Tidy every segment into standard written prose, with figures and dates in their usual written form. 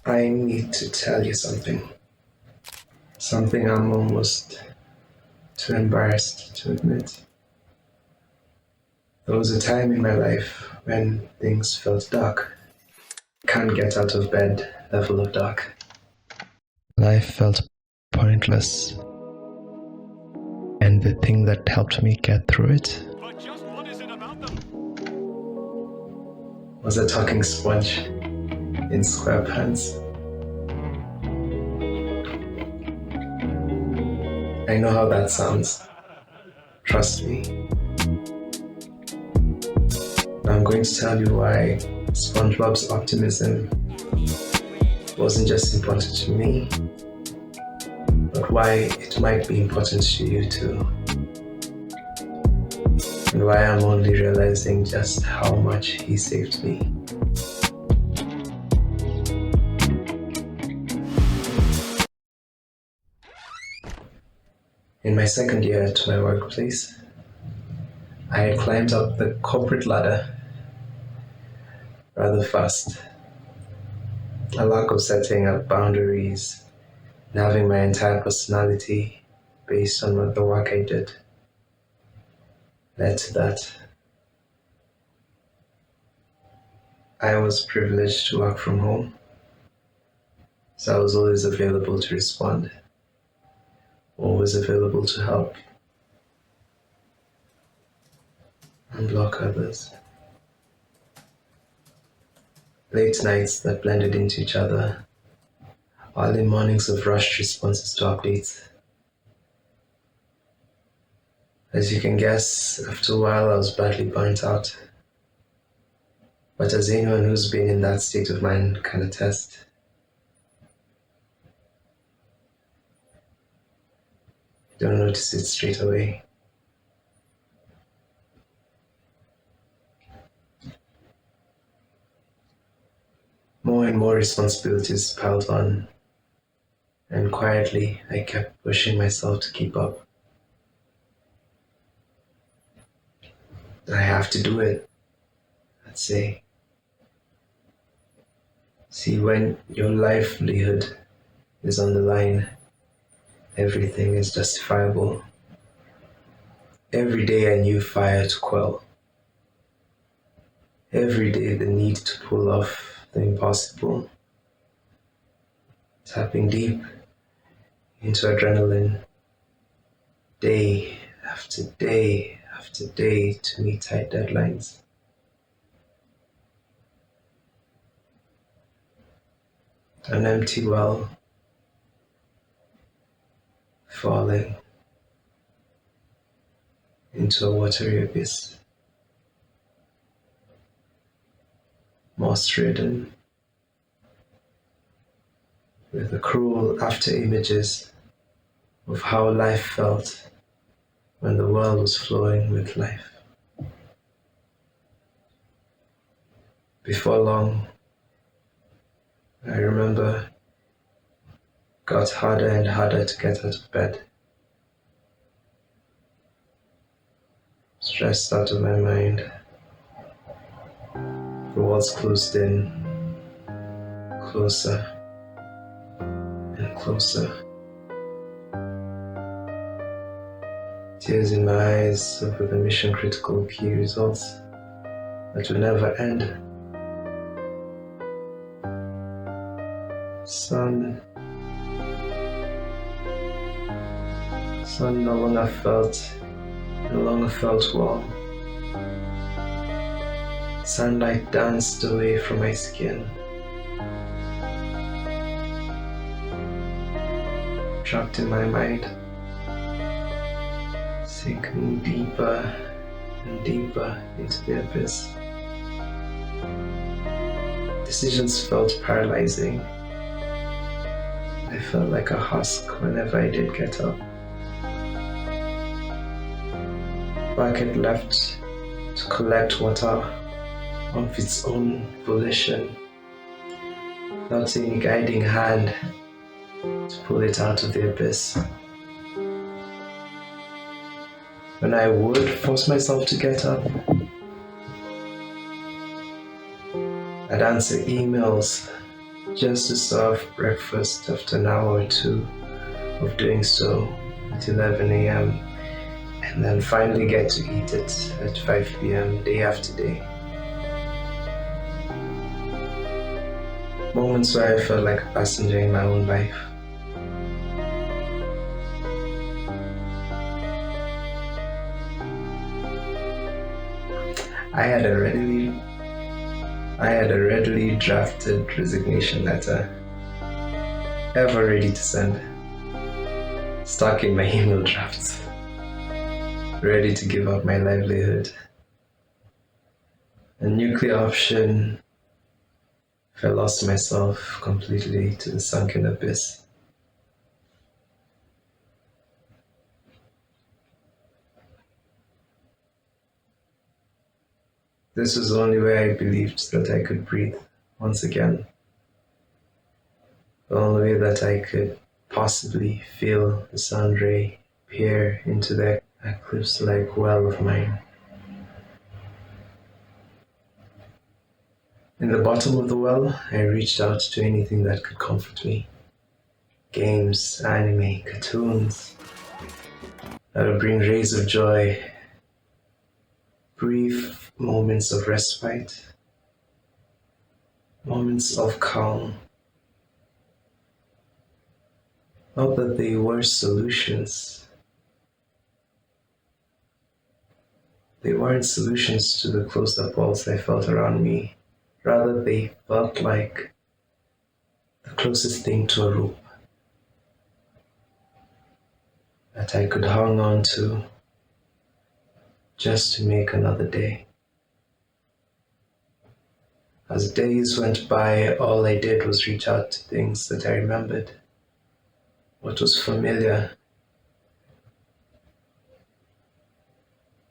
I need to tell you something. Something I'm almost too embarrassed to admit. There was a time in my life when things felt dark. Can't get out of bed level of dark. Life felt pointless. And the thing that helped me get through it But just what is it about them? was a talking sponge in Squarepants. I know how that sounds. Trust me. I'm going to tell you why Spongebob's optimism wasn't just important to me, but why it might be important to you too. And why I'm only realizing just how much he saved me. In my second year at my workplace, I had climbed up the corporate ladder rather fast. A lack of setting up boundaries and having my entire personality based on what the work I did led to that. I was privileged to work from home, so I was always available to respond, always available to help and block others. Late nights that blended into each other, early mornings of rushed responses to updates. As you can guess, after a while I was badly burnt out. But as anyone who's been in that state of mind can attest, you don't notice it straight away. More and more responsibilities piled on, and quietly I kept pushing myself to keep up. I have to do it, I'd say. See, when your livelihood is on the line, everything is justifiable. Every day a new fire to quell. Every day the need to pull off the impossible. Tapping deep into adrenaline, day after day after day to meet tight deadlines. An empty well, falling into a watery abyss. Moss-ridden, with the cruel after images of how life felt when the world was flowing with life. Before long, I remember, got harder and harder to get out of bed. Stressed out of my mind. The walls closed in, closer and closer. Tears in my eyes over the mission critical key results that will never end. Sun no longer felt warm. Sunlight danced away from my skin. Trapped in my mind, sinking deeper and deeper into the abyss. Decisions felt paralyzing. I felt like a husk whenever I did get up. Bucket left to collect water of its own volition, without any guiding hand to pull it out of the abyss. When I would force myself to get up, I'd answer emails just to serve breakfast after an hour or two of doing so at 11 a.m. and then finally get to eat it at 5 p.m. day after day. Moments where I felt like a passenger in my own life. I had a readily drafted resignation letter, ever ready to send, stuck in my email drafts, ready to give up my livelihood. A nuclear option, if I lost myself completely to the sunken abyss. This was the only way I believed that I could breathe once again. The only way that I could possibly feel the sun ray peer into that eclipse-like well of mine. In the bottom of the well, I reached out to anything that could comfort me. Games, anime, cartoons that would bring rays of joy, brief moments of respite, moments of calm. Not that they were solutions. They weren't solutions to the closed-up walls I felt around me. Rather, they felt like the closest thing to a rope that I could hang on to just to make another day. As days went by, all I did was reach out to things that I remembered, what was familiar,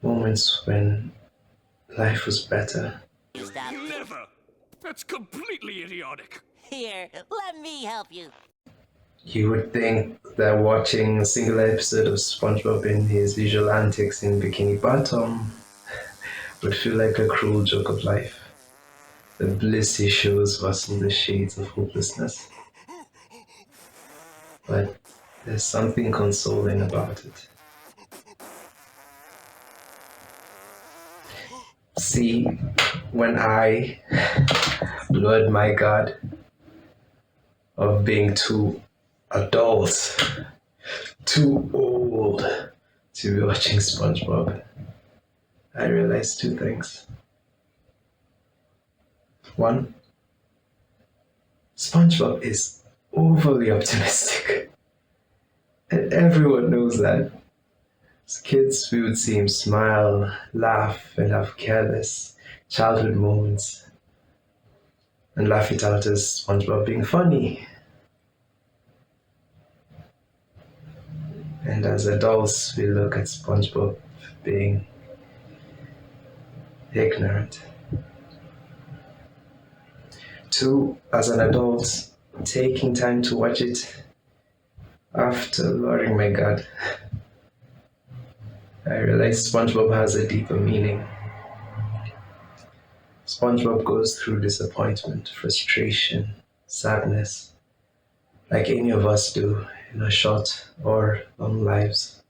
moments when life was better. Stop. Never! That's completely idiotic. Here, let me help you. You would think that watching a single episode of Spongebob in his usual antics in Bikini Bottom would feel like a cruel joke of life. The bliss he shows versus the shades of hopelessness. But there's something consoling about it. See, when I, Lord my God, of being too adult, too old to be watching SpongeBob, I realized two things. One, SpongeBob is overly optimistic, and everyone knows that. As kids, we would see him smile, laugh, and have careless childhood moments, and laugh it out as SpongeBob being funny. And as adults, we look at SpongeBob being ignorant. Two, as an adult, taking time to watch it after Lord my God, I realized SpongeBob has a deeper meaning. SpongeBob goes through disappointment, frustration, sadness, like any of us do in our short or long lives.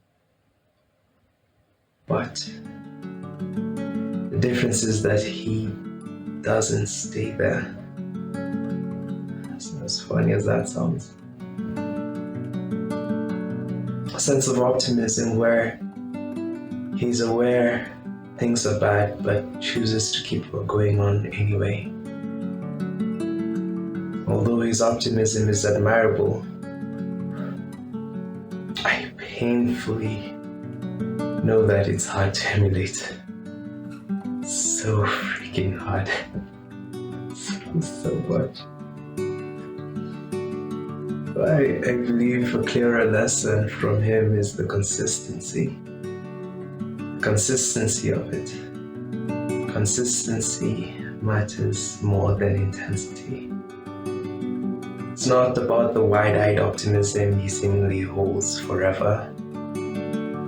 But the difference is that he doesn't stay there. As funny as that sounds. A sense of optimism where he's aware things are bad but chooses to keep going on anyway. Although his optimism is admirable, I painfully know that it's hard to emulate. So freaking hard. So much. I believe a clearer lesson from him is the consistency. Consistency of it. Consistency matters more than intensity. It's not about the wide-eyed optimism he seemingly holds forever.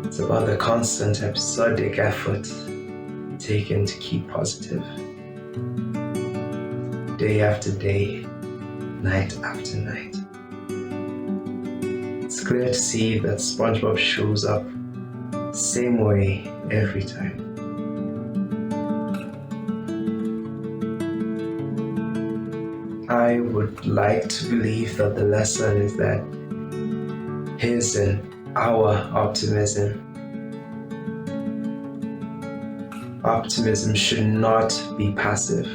It's about the constant episodic effort taken to keep positive. Day after day, night after night. It's clear to see that SpongeBob shows up the same way every time. I would like to believe that the lesson is that his and our optimism should not be passive.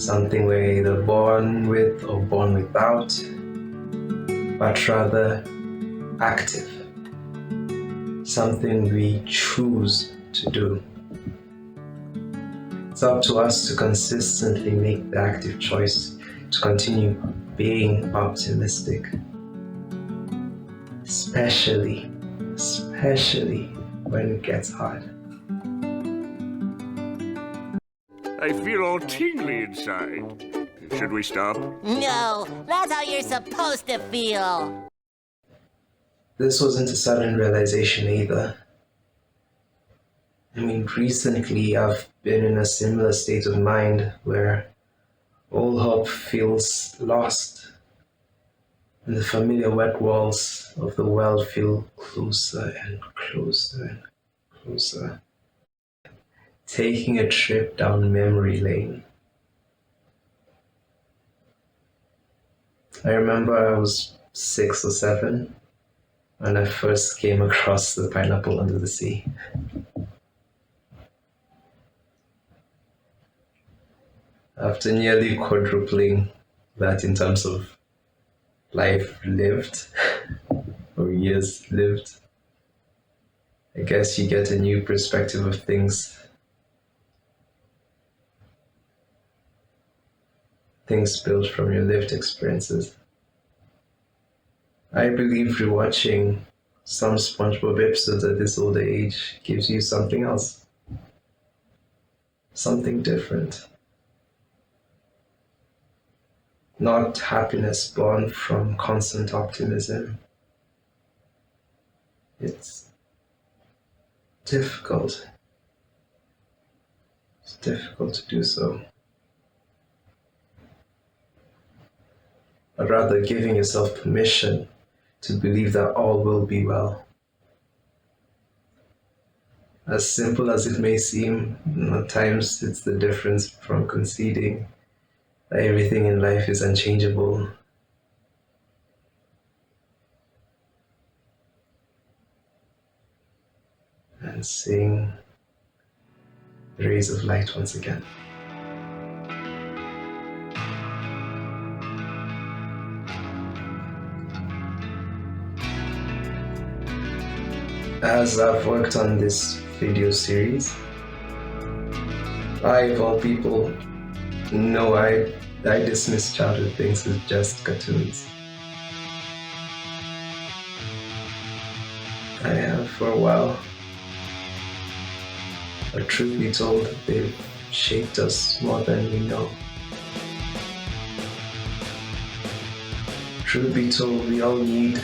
Something we're either born with or born without, but rather active. Something we choose to do. It's up to us to consistently make the active choice to continue being optimistic. Especially when it gets hard. I feel all tingly inside. Should we stop? No, that's how you're supposed to feel. This wasn't a sudden realization either. I mean, recently I've been in a similar state of mind where all hope feels lost, and the familiar wet walls of the world feel closer and closer and closer. Taking a trip down memory lane. I remember I was 6 or 7 when I first came across the pineapple under the sea. After nearly quadrupling that in terms of life lived or years lived, I guess you get a new perspective of things. Things built from your lived experiences. I believe rewatching some SpongeBob episodes at this older age gives you something else. Something different. Not happiness born from constant optimism. It's difficult. It's difficult to do so. But rather giving yourself permission to believe that all will be well. As simple as it may seem, at times it's the difference from conceding that everything in life is unchangeable and seeing the rays of light once again. As I've worked on this video series, I, of all people, know I dismiss childhood things as just cartoons. I have for a while. But truth be told, they've shaped us more than we know. Truth be told, we all need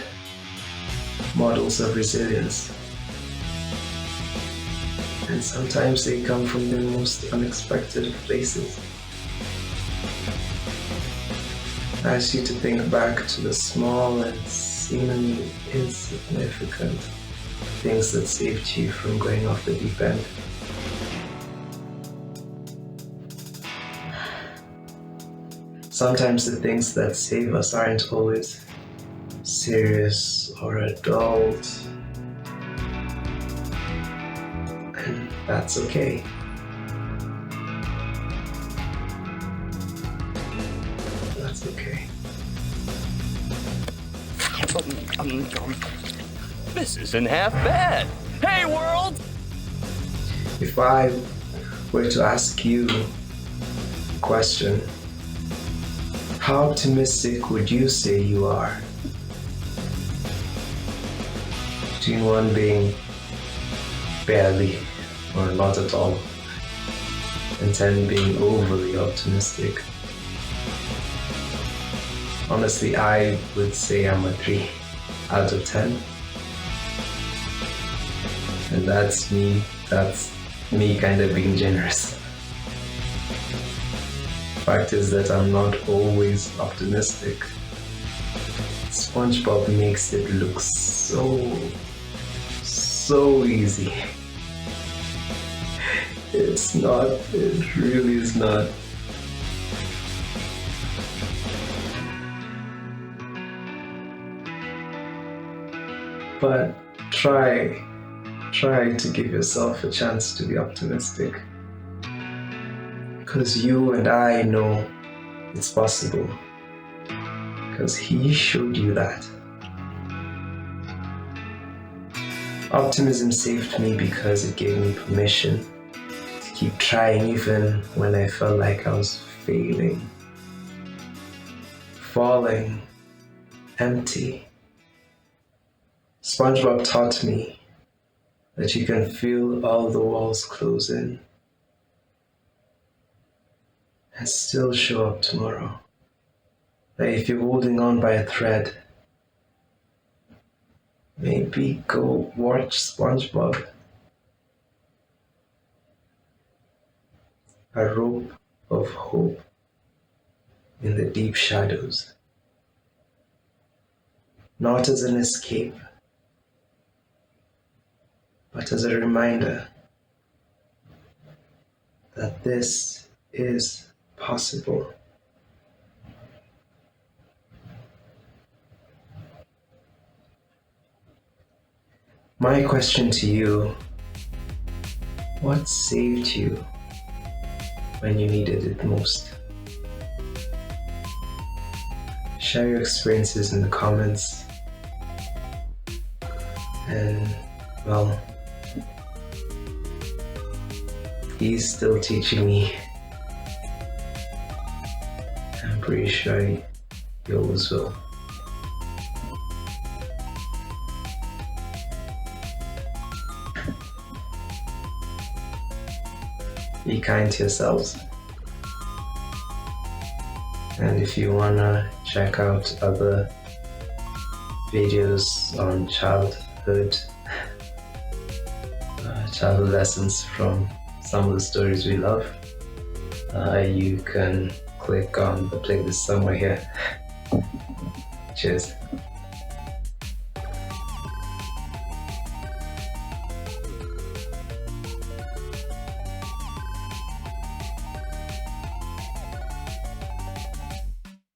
models of resilience. And sometimes they come from the most unexpected of places. I ask you to think back to the small and seemingly insignificant things that saved you from going off the deep end. Sometimes the things that save us aren't always serious or adult. And that's okay. That's okay. This isn't half bad. Hey, world! If I were to ask you a question, how optimistic would you say you are? Between one being barely or not at all, and 10 being overly optimistic. Honestly, I would say I'm a 3 out of 10. And that's me kind of being generous. fact is that I'm not always optimistic. SpongeBob makes it look so easy. It's not, it really is not. But try to give yourself a chance to be optimistic. Because you and I know it's possible. Because he showed you that. Optimism saved me because it gave me permission to keep trying even when I felt like I was failing, falling, empty. SpongeBob taught me that you can feel all the walls closing and still show up tomorrow. That if you're holding on by a thread, maybe go watch SpongeBob. A rope of hope in the deep shadows. Not as an escape, but as a reminder that this is possible. My question to you, what saved you when you needed it most? Share your experiences in the comments. And, well, he's still teaching me. I'm pretty sure you always will. Be kind to yourselves. And if you wanna check out other videos on childhood lessons from some of the stories we love, you can click on the playlist somewhere here. Cheers.